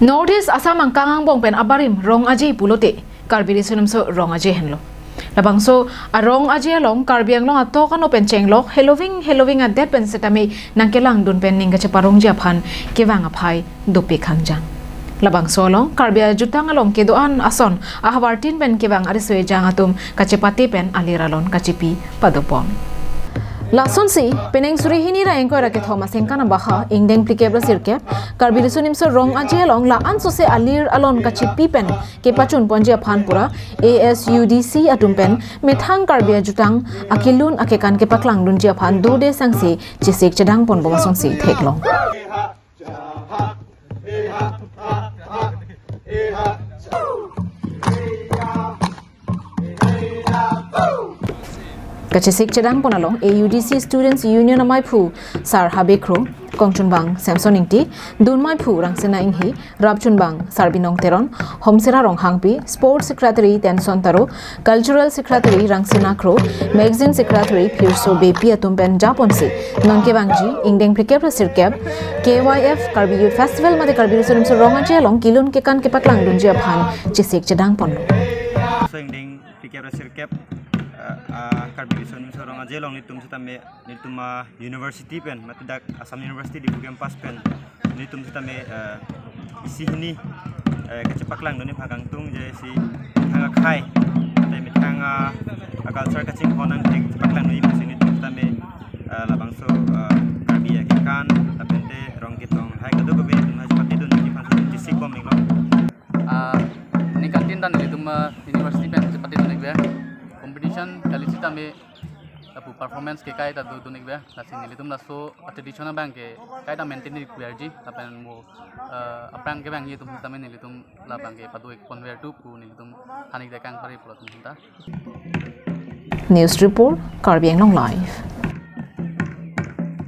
Northeast Assam ang kangangbong pen abarim rong aje pulote karbiri sunum so rong aje henlo labang so arong aje long karbiang long ato kano pen chenglok heloving at det pen setame nangkelang dun pen ninga chaparong japhan kewang aphai dope khangjang labang so long karbia jutang along kedoan ason ahwartin pen kewang ariswe jang atum kachepati pen aliralon kachipi padopon Lason si peneng suri hini ra engko ra ke thoma sengkana baha ingdeng plikebra sirke karbil sunim so rong aje long la an so se alir alon kachi pipen ke pachun ponjia phanpura ASUDC atumpen methang karbia jutang akilun akekan ke paklang dunjia phan dode sangsi chisek chedang pon bomasong si theklong Kachisik chedang ponalong AUDC Students Union amai phu sar habekro kongchunbang Samson ingti dunmai phu rangsena inghi rabchunbang sarbinong teron homsera rong hangpi Sports Secretary Tenson Taro Cultural Secretary rangsena kro Magazine Secretary Phirso Bepi atumpen japonsi nonkebangji ingdeng prikep sirkep KYF Karbi Youth Festival made karbi sunum so ronga jelong kilun kekan kepaklang dunjia phan chisik chedang pon so ingdeng prikep sirkep Karbisun sorong aja long nitum setame nitum university pen matidak Assam University di campus pen nitum setame isi ini kecepaklang doni pagang tung jadi si hanga kai tapi mitanga culture kacing honang kecepaklang doni mesin nitum setame labang so karbi kan tapi ente rong kitong hai kado bebe mas pati doni di pansa disik bom ning lo ni kantin dan nitum university pen sepati doni be competition kali kita me tapu performance ke kai ta do nik ba nasin nilitum na so traditional bank ke kai ta maintain ni kwerji tapen mo aprang ke bank ye tum ta me nilitum la bank ke padu ek convert to pu nilitum hanik da kang pare pulatum ta News report Karbi Anglong live